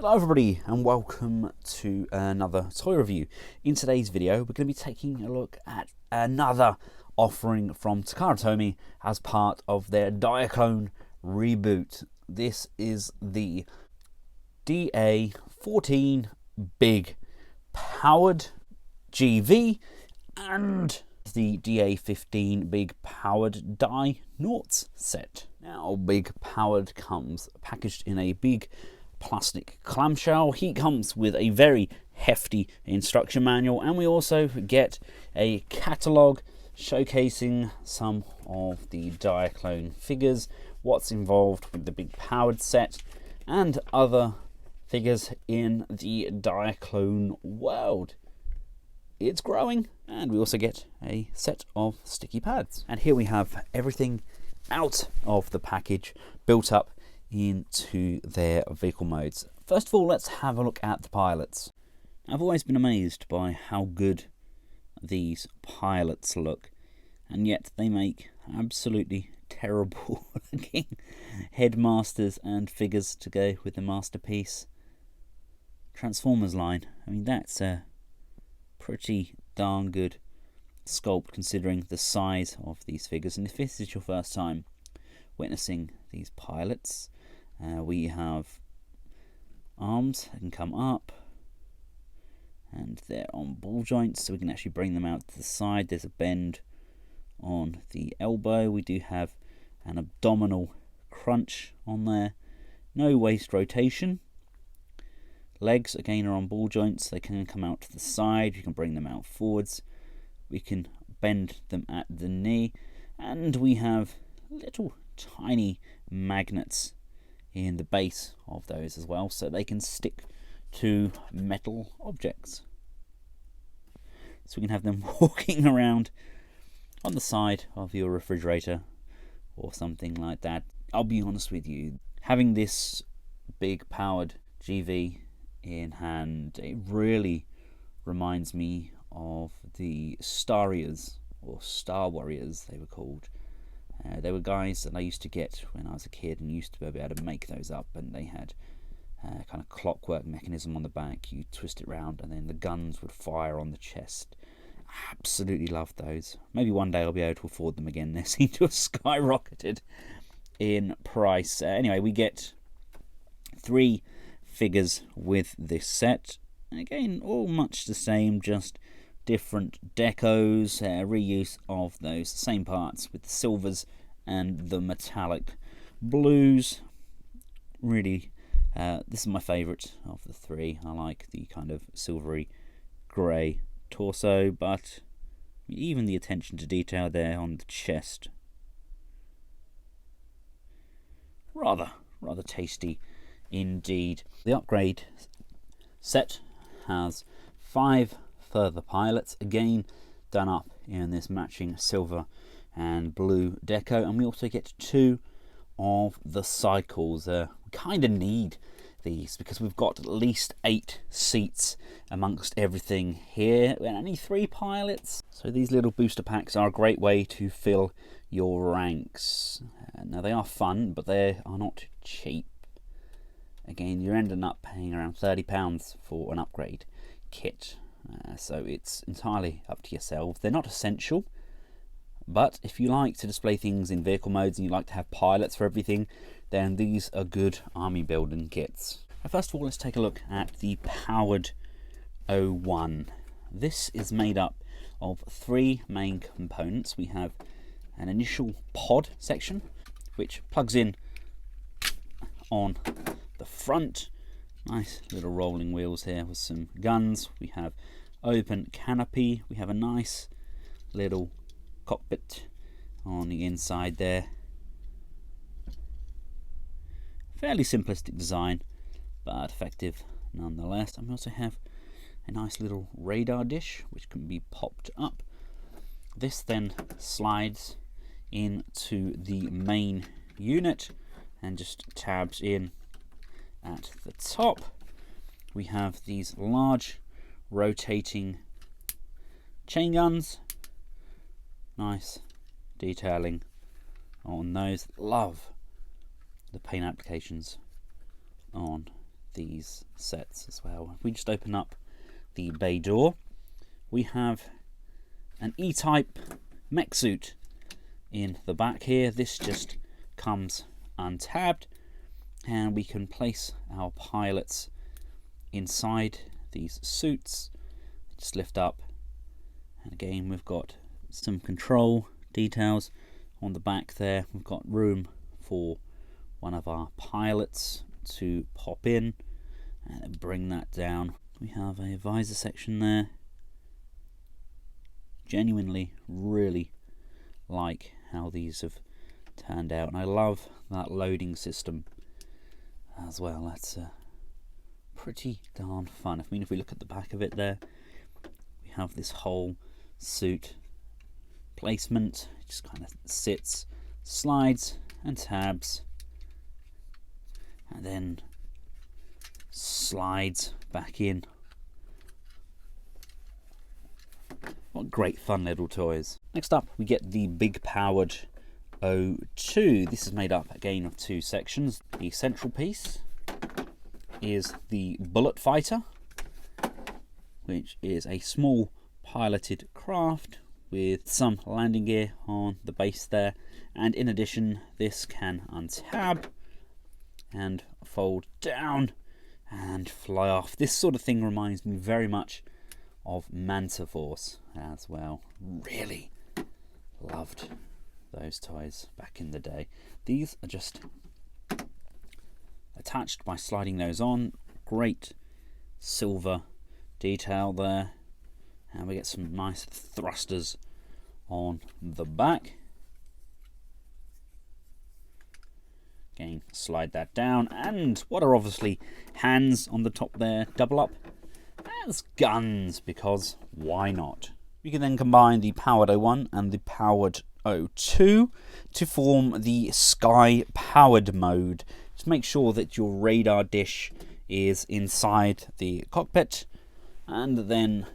Hello everybody and welcome to another toy review. In today's video we're going to be taking a look at another offering from Takara Tomy as part of their Diaclone Reboot. This is the DA-14 big powered GV and the DA-15 big powered die NAUTS set. Now big powered comes packaged in a big plastic clamshell. He comes with a very hefty instruction manual, and we also get a catalogue showcasing some of the Diaclone figures, what's involved with the big powered set, and other figures in the Diaclone world. It's growing, and we also get a set of sticky pads. And here we have everything out of the package built up into their vehicle modes. First of all, let's have a look at the pilots. I've always been amazed by how good these pilots look, and yet they make absolutely terrible looking headmasters and figures to go with the masterpiece Transformers line. I mean, that's a pretty darn good sculpt considering the size of these figures. And if this is your first time witnessing these pilots, we have arms that can come up and they're on ball joints, so we can actually bring them out to the side. There's a bend on the elbow. We do have an abdominal crunch on there. No waist rotation. Legs again are on ball joints. They can come out to the side. You can bring them out forwards. We can bend them at the knee, and we have little tiny magnets in the base of those as well, so they can stick to metal objects. So we can have them walking around on the side of your refrigerator or something like that. I'll be honest with you, having this big powered GV in hand, it really reminds me of the Starias, or Star Warriors they were called. They were guys that I used to get when I was a kid and used to be able to make those up, and they had kind of clockwork mechanism on the back. You twist it round and then the guns would fire on the chest. Absolutely loved those. Maybe one day I'll be able to afford them again. They seem to have skyrocketed in price. Anyway, we get 3 figures with this set. Again, all much the same, just different decos, reuse of those same parts with the silvers and the metallic blues. Really, this is my favourite of the 3. I like the kind of silvery grey torso, but even the attention to detail there on the chest, rather tasty indeed. The upgrade set has 5 further pilots, again done up in this matching silver and blue deco, and we also get 2 of the cycles. We kind of need these because we've got at least 8 seats amongst everything here and only 3 pilots, so these little booster packs are a great way to fill your ranks. Now they are fun, but they are not cheap. Again, you're ending up paying around £30 for an upgrade kit. So it's entirely up to yourself. They're not essential, but if you like to display things in vehicle modes and you like to have pilots for everything, then these are good army building kits. First of all, let's take a look at the powered 01. This is made up of 3 main components. We have an initial pod section, which plugs in on the front. Nice little rolling wheels here with some guns. We have open canopy. We have a nice little cockpit on the inside there. Fairly simplistic design, but effective nonetheless. And we also have a nice little radar dish which can be popped up. This then slides into the main unit and just tabs in at the top. We have these large rotating chain guns. Nice detailing on those. Love the paint applications on these sets as well. If we just open up the bay door, we have an E-type mech suit in the back here. This just comes untabbed, and we can place our pilots inside these suits. Just lift up, and again we've got some control details on the back there. We've got room for one of our pilots to pop in and then bring that down. We have a visor section there. Genuinely really like how these have turned out, and I love that loading system as well. That's pretty darn fun. I mean, if we look at the back of it there, we have this whole suit placement. It just kind of sits, slides and tabs, and then slides back in. What great fun little toys. Next up, we get the big powered O2. This is made up again of two sections. The central piece is the bullet fighter, which is a small piloted craft with some landing gear on the base there, and in addition this can untab and fold down and fly off. This sort of thing reminds me very much of Manta Force as well. Really loved those toys back in the day. These are just attached by sliding those on. Great silver detail there, and we get some nice thrusters on the back. Again, slide that down, and what are obviously hands on the top there, double up as guns, because why not? We can then combine the powered O1 and the powered O2 to form the sky powered mode, to make sure that your radar dish is inside the cockpit. And then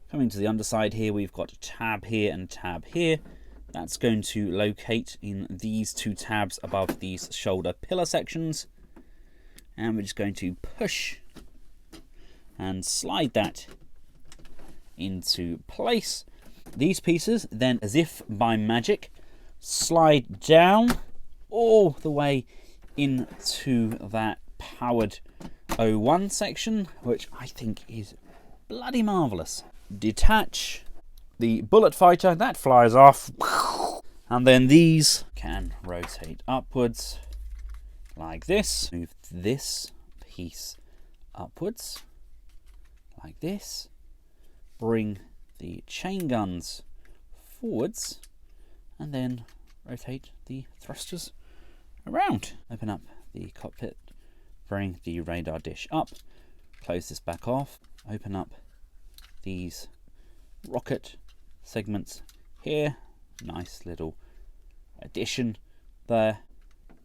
coming to the underside here, we've got a tab here and tab here. That's going to locate in these two tabs above these shoulder pillar sections, and we're just going to push and slide that into place. These pieces then, as if by magic, slide down all the way into that powered O1 section, which I think is bloody marvellous. Detach the bullet fighter, that flies off, and then these can rotate upwards like this. Move this piece upwards like this. Bring the chain guns forwards, and then rotate the thrusters around. Open up the cockpit, bring the radar dish up, close this back off, open up these rocket segments here. Nice little addition there.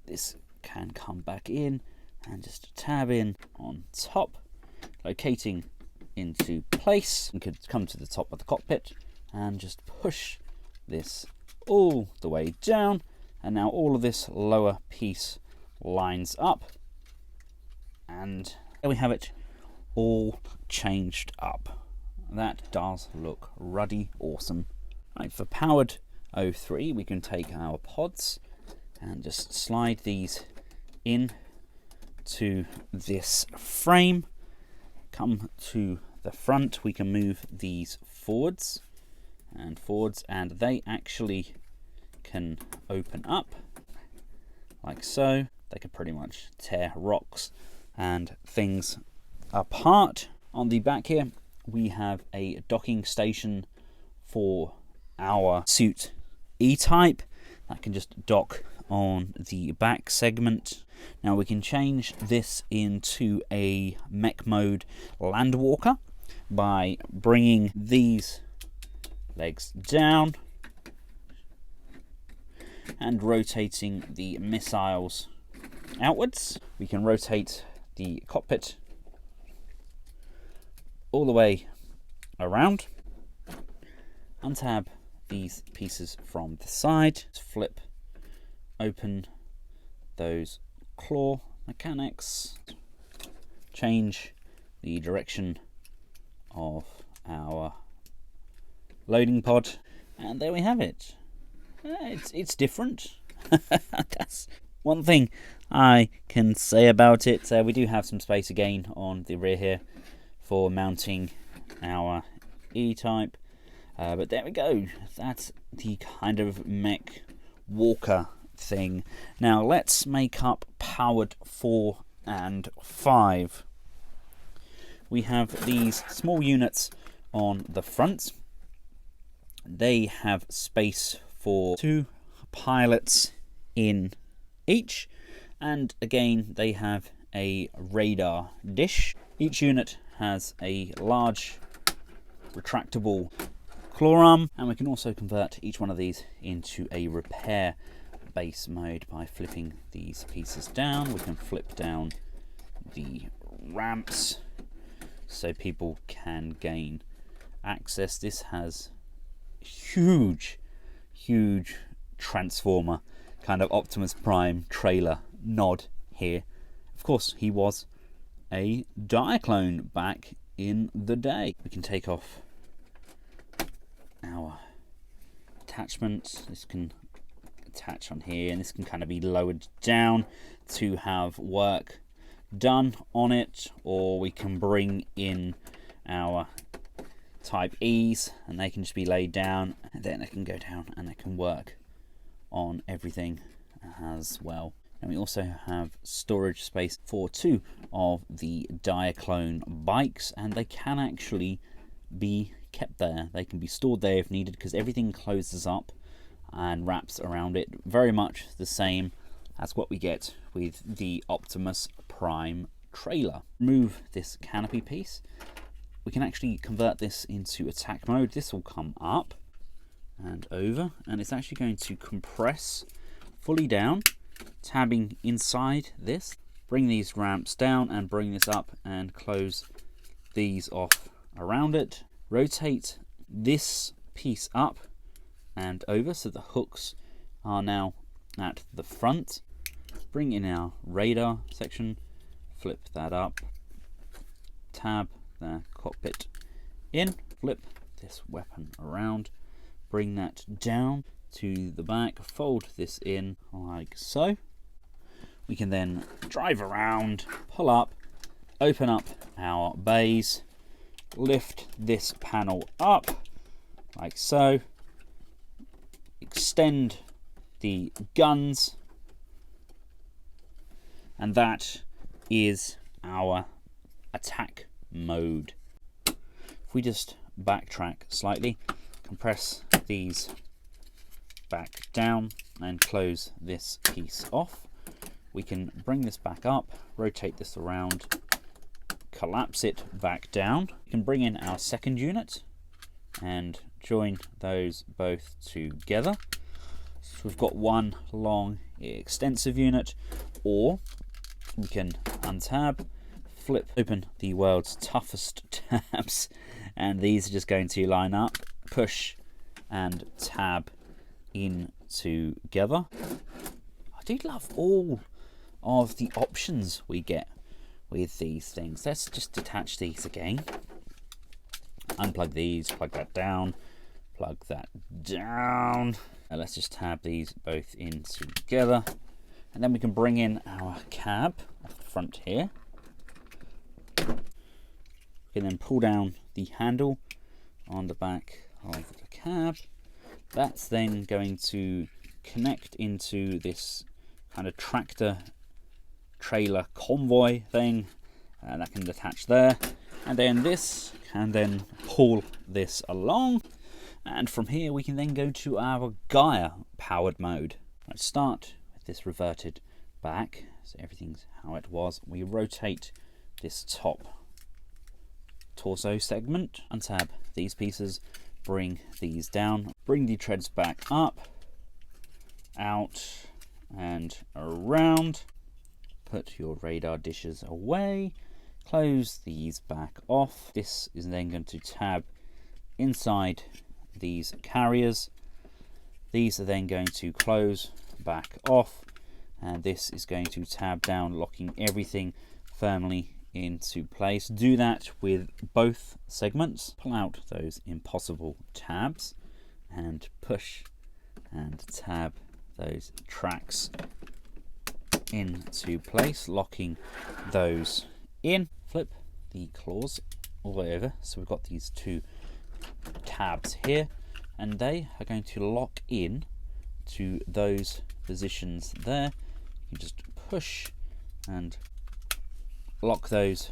This can come back in and just tab in on top, locating into place. You could come to the top of the cockpit and just push this all the way down, and now all of this lower piece lines up, and there we have it all changed up. That does look ruddy awesome. Right, for powered O3, we can take our pods and just slide these in to this frame. Come to the front, we can move these forwards, and they actually can open up like so. They can pretty much tear rocks and things apart. On the back here, we have a docking station for our suit E-type that can just dock on the back segment. Now we can change this into a mech mode landwalker by bringing these legs down and rotating the missiles outwards. We can rotate the cockpit all the way around, untab these pieces from the side, flip open those claw mechanics, change the direction of our loading pod, and there we have it. It's different. That's one thing I can say about it. We do have some space again on the rear here for mounting our E-type, but there we go. That's the kind of mech walker thing. Now let's make up powered 4 and 5. We have these small units on the front. They have space for 2 pilots in each, and again they have a radar dish. Each unit has a large retractable claw arm, and we can also convert each one of these into a repair base mode by flipping these pieces down. We can flip down the ramps so people can gain access. This has huge transformer kind of Optimus Prime trailer nod here. Of course, he was a Diaclone back in the day. We can take off our attachments. This can attach on here, and this can kind of be lowered down to have work done on it, or we can bring in our type E's and they can just be laid down, and then they can go down and they can work on everything as well. And we also have storage space for 2 of the Diaclone bikes, and they can actually be kept there. They can be stored there if needed, because everything closes up and wraps around it, very much the same as what we get with the Optimus Prime trailer. Remove this canopy piece. We can actually convert this into attack mode. This will come up and over, and it's actually going to compress fully down, tabbing inside this. Bring these ramps down and bring this up and close these off around it. Rotate this piece up and over so the hooks are now at the front. Bring in our radar section, flip that up, tab the cockpit in, flip this weapon around, bring that down to the back, fold this in like so. We can then drive around, pull up, open up our bays, lift this panel up like so, extend the guns, and that is our attack mode. If we just backtrack slightly, compress these back down and close this piece off, we can bring this back up, rotate this around, collapse it back down. We can bring in our second unit and join those both together. So we've got one long extensive unit, or we can untab, flip open the world's toughest tabs, and these are just going to line up, push and tab in together. I do love all of the options we get with these things. Let's just detach these again. Unplug these, plug that down, plug that down. And let's just tab these both in together. And then we can bring in our cab off the front here. We can then pull down the handle on the back of the cab. That's then going to connect into this kind of tractor trailer convoy thing, and that can detach there, and then this can then pull this along, and from here we can then go to our Gaia powered mode. Let's start with this reverted back, so everything's how it was. We rotate this top torso segment, untab these pieces, bring these down, bring the treads back up, out and around, put your radar dishes away, close these back off. This is then going to tab inside these carriers. These are then going to close back off, and this is going to tab down, locking everything firmly into place. Do that with both segments. Pull out those impossible tabs and push and tab those tracks into place, locking those in. Flip the claws all the way over, so we've got these two tabs here, and they are going to lock in to those positions there. You just push and lock those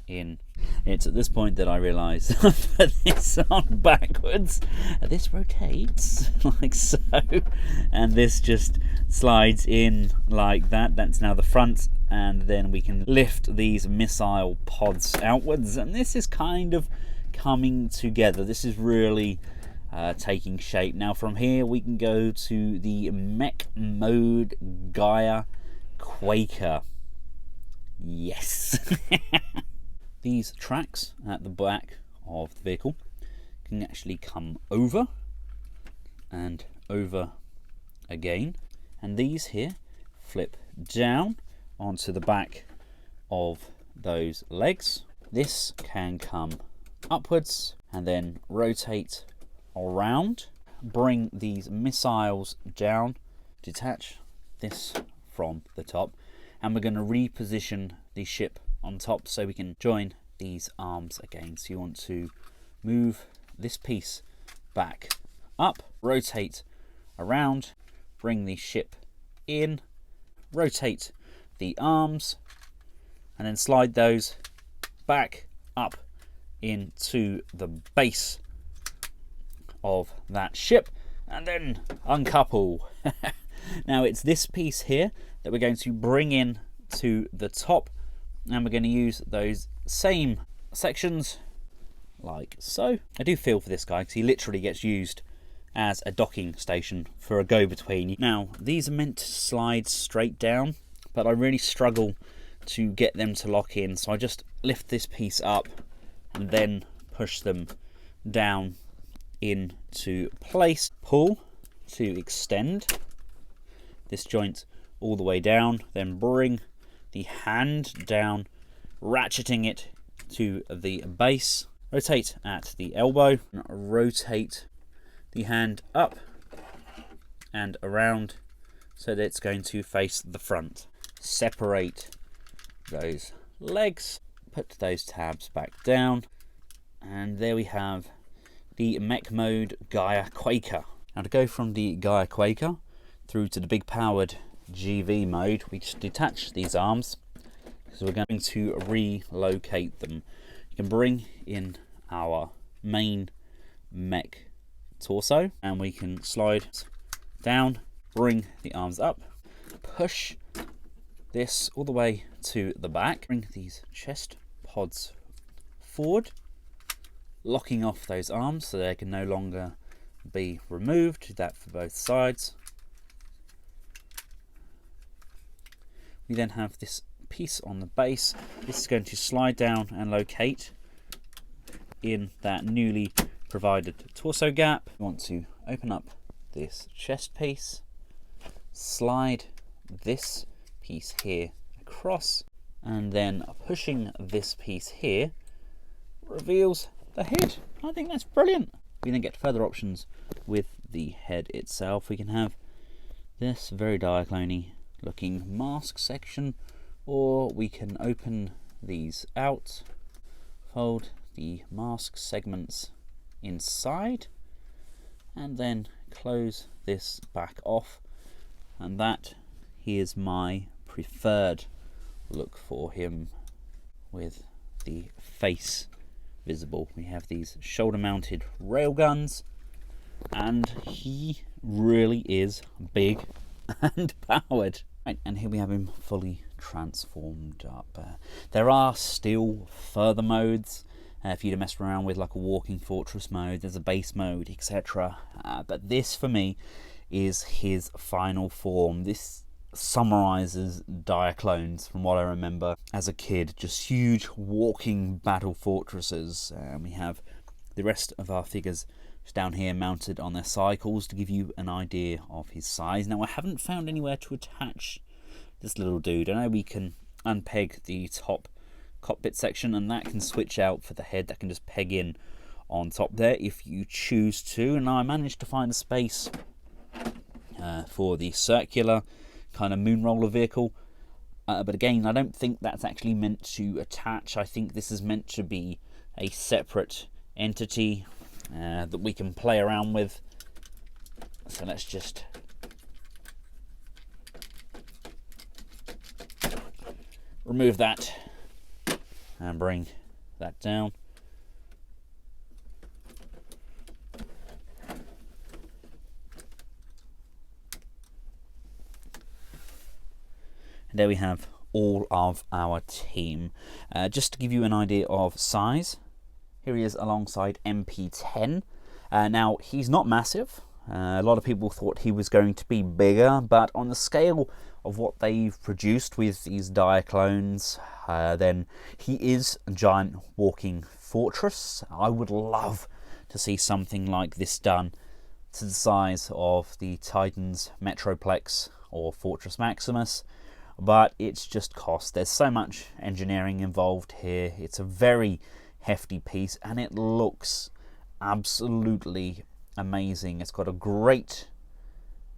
in. It's at this point that I realise I've put this on backwards. This rotates like so, and this just slides in like that. That's now the front, and then we can lift these missile pods outwards, and this is kind of coming together. This is really taking shape. Now from here we can go to the mech mode Gaia Quaker. Yes. These tracks at the back of the vehicle can actually come over and over again, and these here flip down onto the back of those legs. This can come upwards and then rotate around, bring these missiles down, detach this from the top, and we're going to reposition the ship on top so we can join these arms again. So you want to move this piece back up, rotate around, bring the ship in, rotate the arms, and then slide those back up into the base of that ship, and then uncouple. Now it's this piece here that we're going to bring in to the top, and we're going to use those same sections like so. I do feel for this guy because he literally gets used as a docking station for a go-between. Now these are meant to slide straight down, but I really struggle to get them to lock in, so I just lift this piece up and then push them down into place. Pull to extend this joint all the way down, then bring the hand down, ratcheting it to the base. Rotate at the elbow, rotate the hand up and around so that it's going to face the front. Separate those legs, put those tabs back down, and there we have the mech mode Gaia Quaker. Now to go from the Gaia Quaker through to the big powered GV mode, we just detach these arms, so we're going to relocate them. You can bring in our main mech torso, and we can slide down, bring the arms up, push this all the way to the back, bring these chest pods forward, locking off those arms so they can no longer be removed. Do that for both sides. We then have this piece on the base. This is going to slide down and locate in that newly provided torso gap. We want to open up this chest piece, slide this piece here across, and then pushing this piece here reveals the head. I think that's brilliant. We then get further options with the head itself. We can have this very Diaclone looking mask section, or we can open these out, fold the mask segments inside, and then close this back off, and that is my preferred look for him, with the face visible. We have these shoulder mounted railguns, and he really is big and powered. Right, and here we have him fully transformed up. There are still further modes for you to mess around with, like a walking fortress mode, there's a base mode, etc. But this for me is his final form. This summarizes Diaclones from what I remember as a kid, just huge walking battle fortresses. We have the rest of our figures just down here mounted on their cycles to give you an idea of his size. Now I haven't found anywhere to attach this little dude. I know we can unpeg the top cockpit section, and that can switch out for the head. That can just peg in on top there if you choose to. And I managed to find a space for the circular kind of moon roller vehicle. But again, I don't think that's actually meant to attach. I think this is meant to be a separate entity that we can play around with. So let's just remove that and bring that down. And there we have all of our team. Just to give you an idea of size, here he is alongside MP10. Now, he's not massive. A lot of people thought he was going to be bigger, but on the scale of what they've produced with these Diaclones, then he is a giant walking fortress. I would love to see something like this done to the size of the Titan's Metroplex or Fortress Maximus, but it's just cost. There's so much engineering involved here. It's a very hefty piece, and it looks absolutely amazing. It's got a great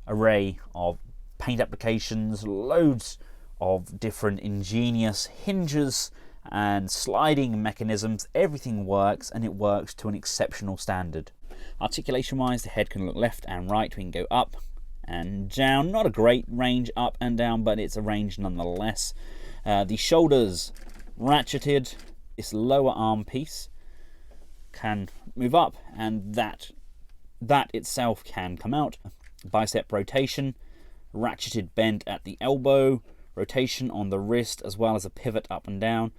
array of paint applications, loads of different ingenious hinges and sliding mechanisms. Everything works, and it works to an exceptional standard. Articulation wise, the head can look left and right. We can go up and down. Not a great range up and down, but it's a range nonetheless. The shoulders ratcheted. This lower arm piece can move up, and that itself can come out. Bicep rotation, ratcheted bend at the elbow, rotation on the wrist, as well as a pivot up and down.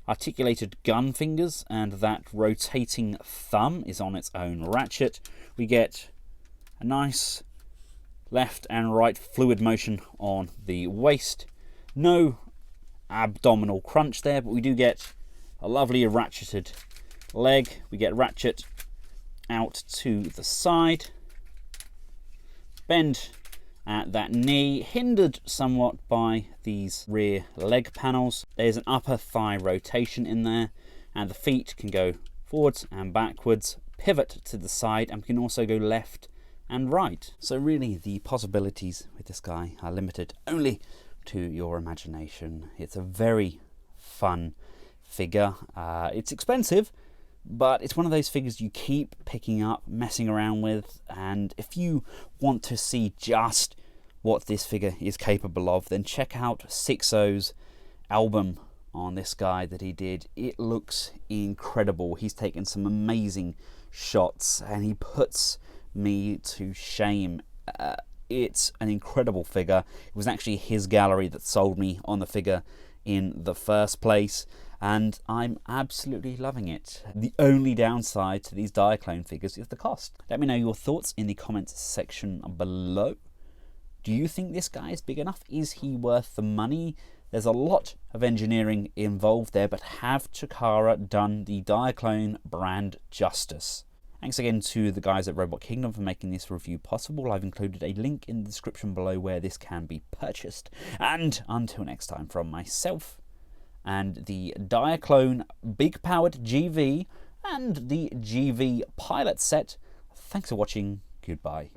Articulated gun fingers, and that rotating thumb is on its own ratchet. We get a nice left and right fluid motion on the waist. No abdominal crunch there, but we do get a lovely ratcheted leg. We get ratchet out to the side, bend at that knee, hindered somewhat by these rear leg panels. There's an upper thigh rotation in there, and the feet can go forwards and backwards, pivot to the side, and we can also go left and right. So really the possibilities with this guy are limited only to your imagination. It's a very fun figure. It's expensive, but it's one of those figures you keep picking up, messing around with, and if you want to see just what this figure is capable of, then check out Sixo's album on this guy that he did. It looks incredible. He's taken some amazing shots, and he puts me to shame. It's an incredible figure. It was actually his gallery that sold me on the figure in the first place, and I'm absolutely loving it. The only downside to these Diaclone figures is the cost. Let me know your thoughts in the comments section below. Do you think this guy is big enough? Is he worth the money? There's a lot of engineering involved there, but have Takara done the Diaclone brand justice? Thanks again to the guys at Robot Kingdom for making this review possible. I've included a link in the description below where this can be purchased. And until next time, from myself and the Diaclone Big Powered GV and the GV Pilot set, thanks for watching. Goodbye.